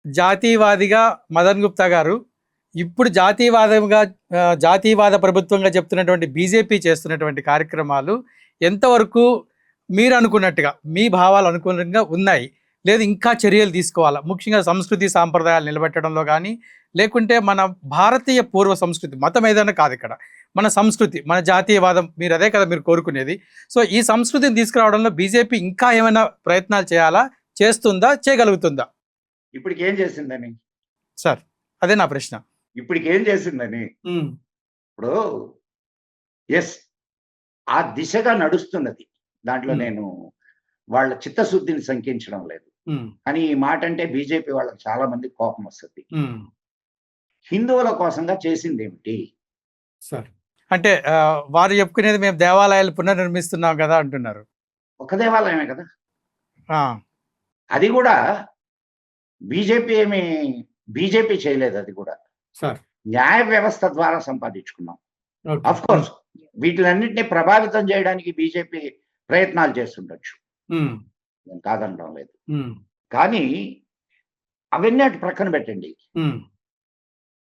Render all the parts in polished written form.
జాతీయవాదిగా మదన్ గుప్తా గారు ఇప్పుడు జాతీయవాద ప్రభుత్వంగా చెప్తున్నటువంటి బీజేపీ చేస్తున్నటువంటి కార్యక్రమాలు ఎంతవరకు మీరు అనుకున్నట్టుగా మీ భావాలు అనుకూలంగా ఉన్నాయి, లేదు ఇంకా చర్యలు తీసుకోవాలా? ముఖ్యంగా సంస్కృతి సాంప్రదాయాలు నిలబెట్టడంలో కానీ, లేకుంటే మన భారతీయ పూర్వ సంస్కృతి, మతం ఏదైనా కాదు ఇక్కడ, మన సంస్కృతి, మన జాతీయవాదం, మీరు అదే కదా మీరు కోరుకునేది. సో ఈ సంస్కృతిని తీసుకురావడంలో బీజేపీ ఇంకా ఏమైనా ప్రయత్నాలు చేయాలా, చేస్తుందా, చేయగలుగుతుందా? ఇప్పటికి ఏం చేసిందని సార్, అదే నా ప్రశ్న. ఇప్పటికి ఏం చేసిందని ఇప్పుడు ఎస్ ఆ దిశగా నడుస్తున్నది. దాంట్లో నేను వాళ్ళ చిత్తశుద్ధిని శంకించడం లేదు. కానీ ఈ మాట అంటే బీజేపీ వాళ్ళకి చాలా మంది కోపం వస్తుంది. హిందువుల కోసంగా చేసింది ఏమిటి సార్? అంటే వారు చెప్పుకునేది మేము దేవాలయాలు పునర్నిర్మిస్తున్నాం కదా అంటున్నారు. ఒక దేవాలయమే కదా అది కూడా. బీజేపీ చేయలేదు, అది కూడా న్యాయ వ్యవస్థ ద్వారా సంపాదించుకున్నాం. అఫ్ కోర్స్ వీటిలన్నింటినీ ప్రభావితం చేయడానికి బీజేపీ ప్రయత్నాలు చేస్తుండొచ్చు, నేను కాదనడం లేదు. కానీ అవన్నీ అటు ప్రక్కన పెట్టండి.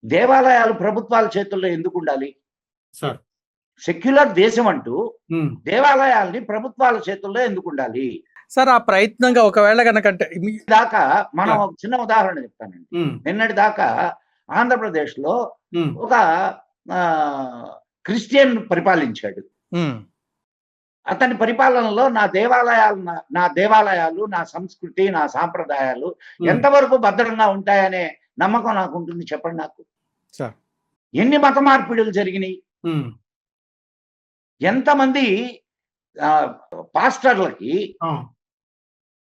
దేవాలయాలు ప్రభుత్వాల చేతుల్లో ఎందుకు ఉండాలి? సెక్యులర్ దేశం అంటూ దేవాలయాల్ని ప్రభుత్వాల చేతుల్లో ఎందుకు ఉండాలి సార్? ఆ ప్రయత్నంగా ఒకవేళ కనుకంటే దాకా మనం ఒక చిన్న ఉదాహరణ చెప్తానండి. నిన్నటి దాకా ఆంధ్రప్రదేశ్ లో ఒక క్రిస్టియన్ పరిపాలించాడు. అతని పరిపాలనలో నా దేవాలయాలు నా సంస్కృతి, నా సాంప్రదాయాలు ఎంతవరకు భద్రంగా ఉంటాయనే నమ్మకం నాకు ఉంటుంది, చెప్పండి నాకు. ఎన్ని మత మార్పిడులు జరిగినాయి? ఎంతమంది పాస్టర్లకి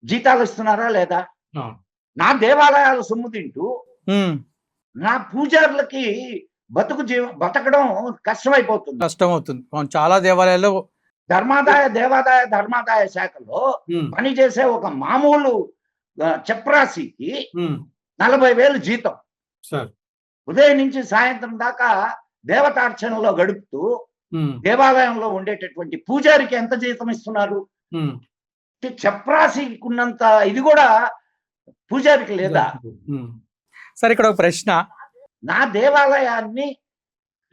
జీతాలు ఇస్తున్నారా లేదా? నా దేవాలయాల సొమ్ము తింటూ నా పూజారులకి బతకడం కష్టమైపోతుంది. చాలా దేవాలయాల్లో ధర్మాదాయ శాఖలో పనిచేసే ఒక మామూలు చప్రాసికి 40,000 జీతం. ఉదయం నుంచి సాయంత్రం దాకా దేవతార్చనలో గడుపుతూ దేవాలయంలో ఉండేటటువంటి పూజారికి ఎంత జీతం ఇస్తున్నారు? చప్రాసికి ఉన్నంత ఇది కూడా పూజారికి లేదా? సరే, ఇక్కడ ఒక ప్రశ్న. నా దేవాలయాన్ని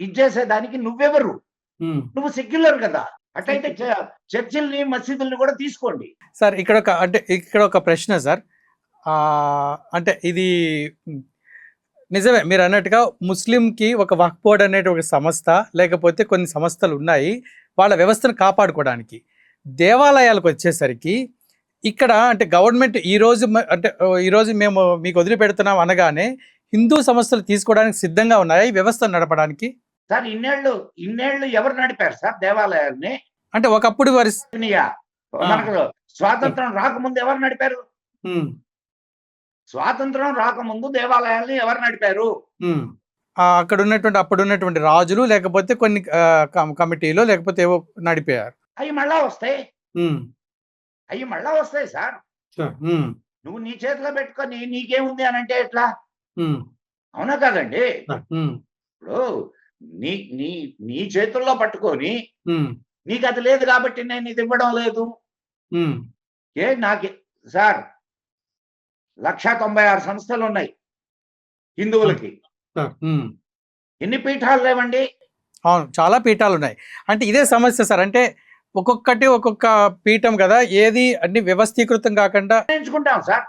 ఇచ్చేసేదానికి నువ్వెవరు? నువ్వు సెక్యులర్ కదా. అట్లయితే చర్చిల్ని, మసీదుల్ని కూడా తీసుకోండి. సార్, ఇక్కడ ఒక ప్రశ్న సార్. అంటే ఇది నిజమే మీరు అన్నట్టుగా ముస్లింకి ఒక వక్ఫ్ బోర్డ్ అనేది ఒక సంస్థ, లేకపోతే కొన్ని సంస్థలు ఉన్నాయి వాళ్ళ వ్యవస్థను కాపాడుకోవడానికి. దేవాలయాలకు వచ్చేసరికి ఇక్కడ అంటే గవర్నమెంట్ ఈరోజు మేము మీకు వదిలిపెడుతున్నాం అనగానే హిందూ సంస్థలు తీసుకోవడానికి సిద్ధంగా ఉన్నాయి ఈ వ్యవస్థను నడపడానికి. సార్, ఇన్నేళ్ళు ఎవరు నడిపారు సార్ దేవాలయాల్ని? అంటే ఒకప్పుడు మనకు స్వాతంత్రం రాకముందు ఎవరు నడిపారు? స్వాతంత్రం రాకముందు దేవాలయాల్ని ఎవరు నడిపారు? అప్పుడు ఉన్నటువంటి రాజులు, లేకపోతే కొన్ని కమిటీలు, లేకపోతే ఏవో నడిపారు. అవి మళ్ళా వస్తాయి సార్. నువ్వు నీ చేతిలో పెట్టుకొని నీకేముంది అని అంటే ఎట్లా? అవునా కాదండి? ఇప్పుడు నీ చేతుల్లో పట్టుకొని నీకు అది లేదు కాబట్టి నేను ఇది ఇవ్వడం లేదు. సార్ 196 సంస్థలు ఉన్నాయి హిందువులకి. ఎన్ని పీఠాలు లేవండి? అవును, చాలా పీఠాలు ఉన్నాయి. అంటే ఇదే సమస్య సార్. అంటే ఒక్కొక్క పీఠం కదా, ఏది అన్ని వ్యవస్థీకృతం కాకుండా నిర్ణయించుకుంటాం సార్.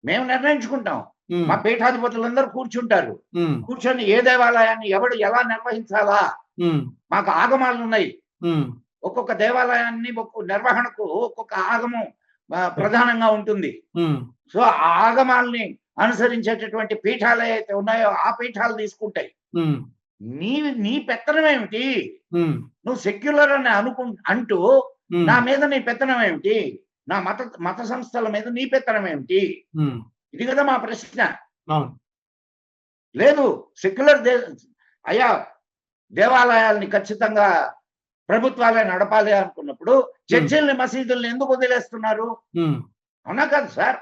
మేము నిర్ణయించుకుంటాం. మా పీఠాధిపతులందరూ కూర్చుంటారు. కూర్చొని ఏ దేవాలయాన్ని ఎవడు ఎలా నిర్వహించాలా, మాకు ఆగమాలు ఉన్నాయి. ఒక్కొక్క దేవాలయాన్ని నిర్వహణకు ఒక్కొక్క ఆగమం ప్రధానంగా ఉంటుంది. సో ఆ ఆగమాల్ని అనుసరించేటటువంటి పీఠాలు ఏవైతే ఉన్నాయో ఆ పీఠాలు తీసుకుంటాయి. నీ పెత్తనం ఏమిటి? నువ్వు సెక్యులర్ అని అంటూ నా మీద నీ పెత్తనం ఏమిటి? నా మత సంస్థల మీద నీ పెత్తనం ఏమిటి? ఇది కదా మా ప్రశ్న. లేదు, సెక్యులర్ అయ్యా దేవాలయాల్ని ఖచ్చితంగా ప్రభుత్వాలే నడపాలి అనుకున్నప్పుడు చర్చిల్ని, మసీదుల్ని ఎందుకు వదిలేస్తున్నారు? అవునా కాదు సార్?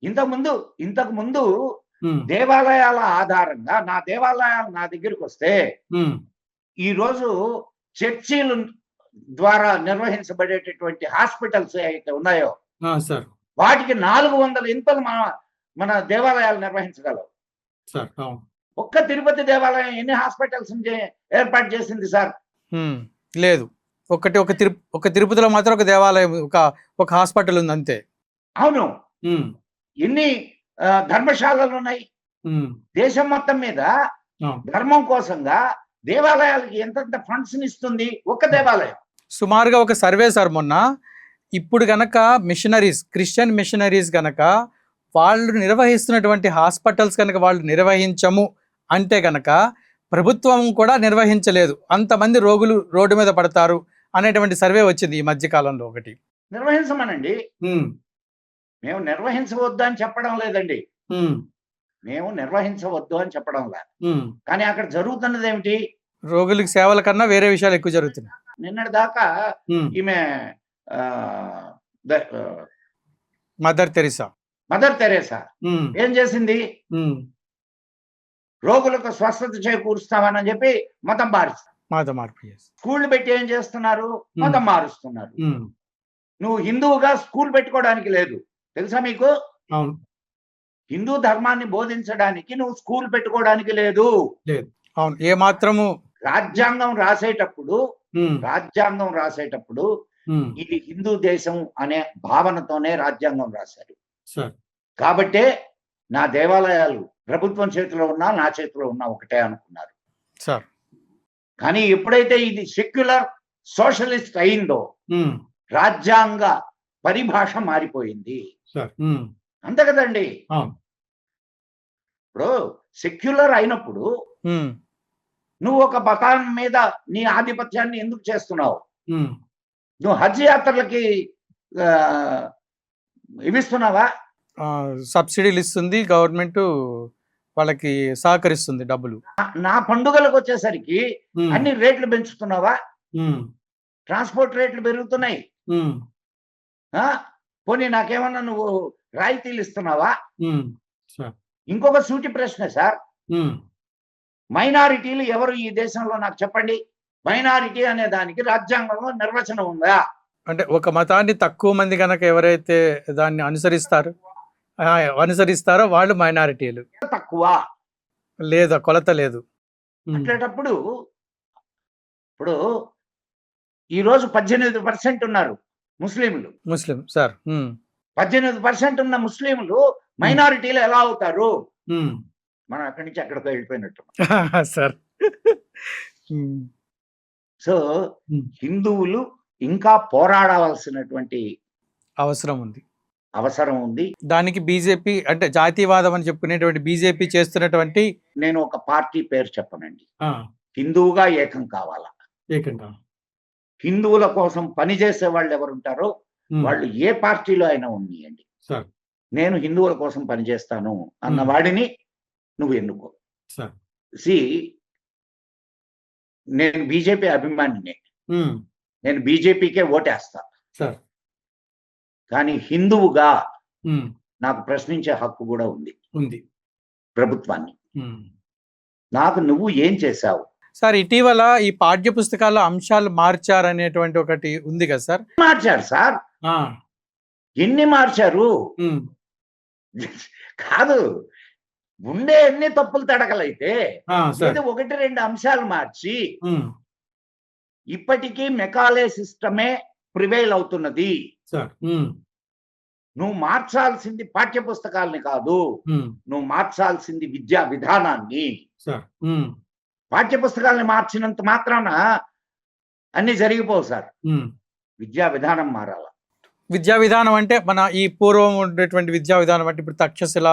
ఇంతకు ముందు దేవాలయాల ఆధారంగా నా దేవాలయాలు నా దగ్గరికి వస్తే ఈ రోజు చర్చిలు ద్వారా నిర్వహించబడేటటువంటి హాస్పిటల్స్ అయితే ఉన్నాయో వాటికి 400 ఇంతలు మన దేవాలయాలు నిర్వహించగలవు. సార్ అవును. ఒక్క తిరుపతి దేవాలయం ఎన్ని హాస్పిటల్స్ ఏర్పాటు చేసింది సార్? లేదు. ఒక తిరుపతిలో మాత్రం ఒక దేవాలయం, ఒక హాస్పిటల్ ఉంది అంతే. అవును. ఎన్ని ధర్మశాలలు ఉన్నాయి దేశం మొత్తం మీద? ధర్మం కోసంగా దేవాలయాలకి ఎంతెంత ఫండ్స్ ఇస్తుంది ఒక్క దేవాలయం. సుమారుగా ఒక సర్వే సార్ మొన్న, ఇప్పుడు గనక మిషనరీస్, క్రిస్టియన్ మిషనరీస్ గనక వాళ్ళు నిర్వహిస్తున్నటువంటి హాస్పిటల్స్ కనుక వాళ్ళు నిర్వహించము అంటే గనక ప్రభుత్వం కూడా నిర్వహించలేదు, అంతమంది రోగులు రోడ్డు మీద పడతారు అనేటువంటి సర్వే వచ్చింది ఈ మధ్య కాలంలో ఒకటి. నిర్వహించమనండి. మేము నిర్వహించవద్దు అని చెప్పడం లేదండి, మేము నిర్వహించవద్దు అని చెప్పడం లేదు. కానీ అక్కడ జరుగుతున్నది ఏమిటి? రోగులకి సేవల కన్నా వేరే విషయాలు ఎక్కువ జరుగుతున్నాయి. నిన్నటి దాకా ఈమె మదర్ తెరేసా ఏం చేసింది? రోగులకు స్వస్థత చేకూరుస్తామని చెప్పి మతం మార్పు స్కూళ్ళు పెట్టి ఏం చేస్తున్నారు? మతం మారుస్తున్నారు. నువ్వు హిందువుగా స్కూల్ పెట్టుకోవడానికి లేదు, తెలుసా మీకు? హిందూ ధర్మాన్ని బోధించడానికి నువ్వు స్కూల్ పెట్టుకోవడానికి లేదు. అవును. ఏ మాత్రము రాజ్యాంగం రాసేటప్పుడు ఇది హిందూ దేశం అనే భావనతోనే రాజ్యాంగం రాశారు. కాబట్టే నా దేవాలయాలు ప్రభుత్వం చేతిలో ఉన్నా నా చేతిలో ఉన్నా ఒకటే అనుకున్నారు సార్. కానీ ఎప్పుడైతే ఇది సెక్యులర్ సోషలిస్ట్ అయిందో రాజ్యాంగ పరిభాష మారిపోయింది. అంతే కదండి. ఇప్పుడు సెక్యులర్ అయినప్పుడు నువ్వు ఒక మతం మీద నీ ఆధిపత్యాన్ని ఎందుకు చేస్తున్నావు? నువ్వు హజ్ యాత్రలకి ఇవిస్తున్నావా? సబ్సిడీలు ఇస్తుంది గవర్నమెంట్, వాళ్ళకి సహకరిస్తుంది డబ్బులు. నా పండుగలకు వచ్చేసరికి అన్ని రేట్లు పెంచుతున్నావా? ట్రాన్స్పోర్ట్ రేట్లు పెరుగుతున్నాయి. పోనీ నాకేమన్నా నువ్వు రాయితీలు ఇస్తున్నావా? ఇంకొక సూటి ప్రశ్న సార్, మైనారిటీలు ఎవరు ఈ దేశంలో నాకు చెప్పండి. మైనారిటీ అనే దానికి రాజ్యాంగంలో నిర్వచనం ఉందా? అంటే ఒక మతాన్ని తక్కువ మంది కనుక ఎవరైతే దాన్ని అనుసరిస్తారో వాళ్ళు మైనారిటీలు. తక్కువ లేదా కొలత లేదు. అట్లేటప్పుడు ఇప్పుడు ఈరోజు 18% ఉన్నారు ముస్లిం సార్. 18% ఉన్న ముస్లింలు మైనారిటీలు ఎలా అవుతారు? మనం అక్కడి నుంచి అక్కడికి వెళ్ళిపోయినట్టు సార్. సో హిందువులు ఇంకా పోరాడవలసినటువంటి అవసరం ఉంది. దానికి బీజేపీ అంటే జాతీయవాదం అని చెప్పుకునేటువంటి బీజేపీ చేస్తున్నటువంటి, నేను ఒక పార్టీ పేరు చెప్పనండి, హిందువుగా ఏకం కావాలా. హిందువుల కోసం పనిచేసే వాళ్ళు ఎవరుంటారో వాళ్ళు ఏ పార్టీలో అయినా ఉన్నాయండి. నేను హిందువుల కోసం పనిచేస్తాను అన్న వాడిని నువ్వు ఎన్నుకో. నేను బీజేపీ అభిమానినే, నేను బీజేపీకే ఓటేస్తా. కానీ హిందువుగా నాకు ప్రశ్నించే హక్కు కూడా ఉంది ప్రభుత్వాన్ని. నాకు నువ్వు ఏం చేశావు సార్? ఇటీవల ఈ పాఠ్య పుస్తకాల అంశాలు మార్చారనేటువంటి ఒకటి ఉంది కదా సార్? మార్చారు సార్. ఎన్ని మార్చారు కాదు, ఉండే ఎన్ని తప్పులు తడకలైతే ఒకటి రెండు అంశాలు మార్చి ఇప్పటికీ మెకాలే సిస్టమే ప్రివైల్ అవుతున్నది. నువ్వు మార్చాల్సింది పాఠ్య పుస్తకాలని కాదు, నువ్వు మార్చాల్సింది విద్యా విధానాన్ని. పాఠ్య పుస్తకాలని మార్చినంత మాత్రాన అన్ని జరిగిపోవు సార్. విద్యా విధానం మారాల. విద్యా విధానం అంటే మన ఈ పూర్వం ఉండేటువంటి విద్యా విధానం అంటే ఇప్పుడు తక్షశిల,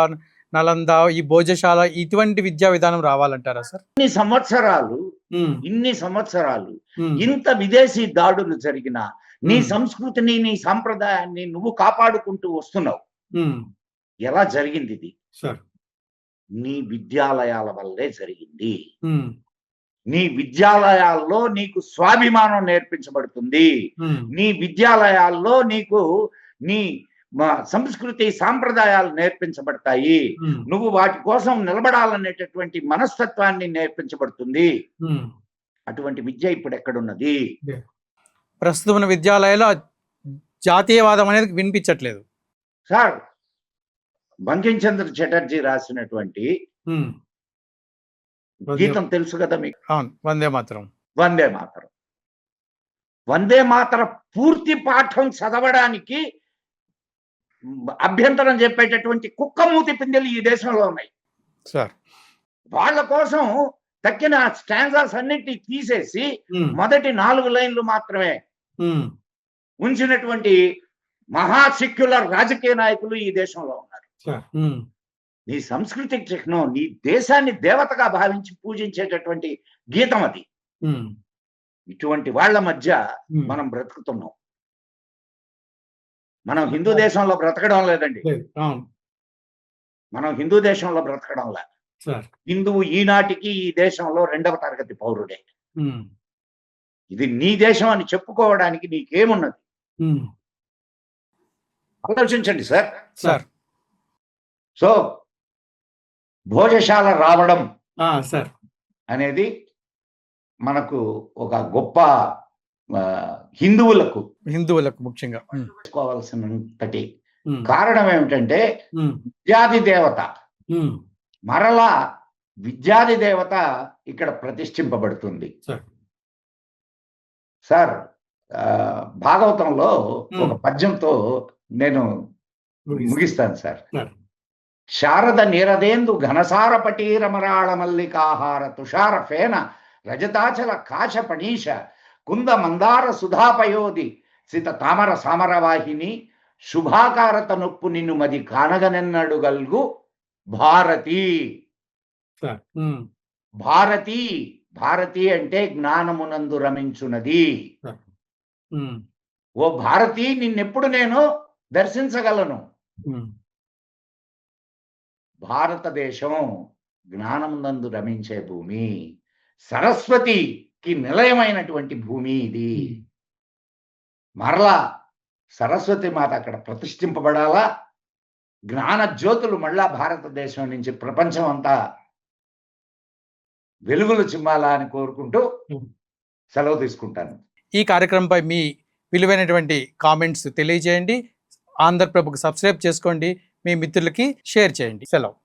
నలంద, ఈ భోజశాల ఇటువంటి విద్యా విధానం రావాలంటారా సార్? ఇన్ని సంవత్సరాలు ఇంత విదేశీ దాడులు జరిగినా నీ సంస్కృతిని నీ సాంప్రదాయాన్ని నువ్వు కాపాడుకుంటూ వస్తున్నావు. ఎలా జరిగింది ఇది? నీ విద్యాలయాల వల్లే జరిగింది. నీ విద్యాలయాల్లో నీకు స్వాభిమానం నేర్పించబడుతుంది. నీ విద్యాలయాల్లో నీకు నీ సంస్కృతి సాంప్రదాయాలు నేర్పించబడతాయి. నువ్వు వాటి కోసం నిలబడాలనేటటువంటి మనస్తత్వాన్ని నేర్పించబడుతుంది. అటువంటి విద్య ఇప్పుడు ఎక్కడున్నది? ప్రస్తుతం విద్యాలయాల్లో జాతీయవాదం అనేది వినిపించట్లేదు. సార్ బంకించంద్ర చటర్జీ రాసినటువంటి గీతం తెలుసు కదా మీకు? అవును, వందే మాతరం. వందే మాతరం. వందే మాతరం పూర్తి పాఠం చదవడానికి అభ్యంతరం చెప్పేటటువంటి కుక్కమూతి పిందెలు ఈ దేశంలో ఉన్నాయి సార్. వాళ్ళ కోసం తక్కిన స్టాంజాస్ అన్నిటినీ తీసేసి మొదటి 4 లైన్లు మాత్రమే ఉంచినటువంటి మహా సెక్యులర్ రాజకీయ నాయకులు ఈ దేశంలో ఉన్నారు. నీ సంస్కృతి చిహ్నం, నీ దేశాన్ని దేవతగా భావించి పూజించేటటువంటి గీతం అది. ఇటువంటి వాళ్ళ మధ్య మనం బ్రతుకుతున్నాం. మనం హిందూ దేశంలో బ్రతకడం లేదండి. మనం హిందూ దేశంలో బ్రతకడం లేదు. హిందువు ఈనాటికి ఈ దేశంలో 2వ తరగతి పౌరుడే. ఇది నీ దేశం అని చెప్పుకోవడానికి నీకేమున్నది? ఆలోచించండి సార్. సార్ సో భోజశాల రావడం సార్ అనేది మనకు ఒక గొప్ప హిందువులకు ముఖ్యంగా తెలుసుకోవాల్సినంతటి కారణం ఏమిటంటే విద్యాది దేవత, మరలా విద్యాది దేవత ఇక్కడ ప్రతిష్ఠింపబడుతుంది. సార్ భాగవతంలో ఒక పద్యంతో నేను ముగిస్తాను సార్. శారద నీరదేందు ఘనసార పటీరమరాళ మల్లికాహార తుషార ఫేన రజతాచల కాశ పణీష కుంద మందార సుధాపయోధి సిత తామర సామరవాహిని శుభాకారత నొప్పు నిన్ను మది కానగనెన్నడు గల్గు భారతి. భారతి, భారతి అంటే జ్ఞానమునందు రమించున్నది. ఓ భారతి, నిన్నెప్పుడు నేను దర్శించగలను? భారతదేశం జ్ఞానమునందు రమించే భూమి, సరస్వతికి నిలయమైనటువంటి భూమి ఇది. మరలా సరస్వతి మాత అక్కడ ప్రతిష్ఠింపబడాలా, జ్ఞాన జ్యోతులు మళ్ళా భారతదేశం నుంచి ప్రపంచం అంతా వెలుగులు చిమ్మాలా అని కోరుకుంటూ సెలవు తీసుకుంటాను. ఈ కార్యక్రమంపై మీ విలువైనటువంటి కామెంట్స్ తెలియజేయండి. ఆంధ్రప్రభకు సబ్స్క్రైబ్ చేసుకోండి, మీ మిత్రులకి షేర్ చేయండి. సెలవు.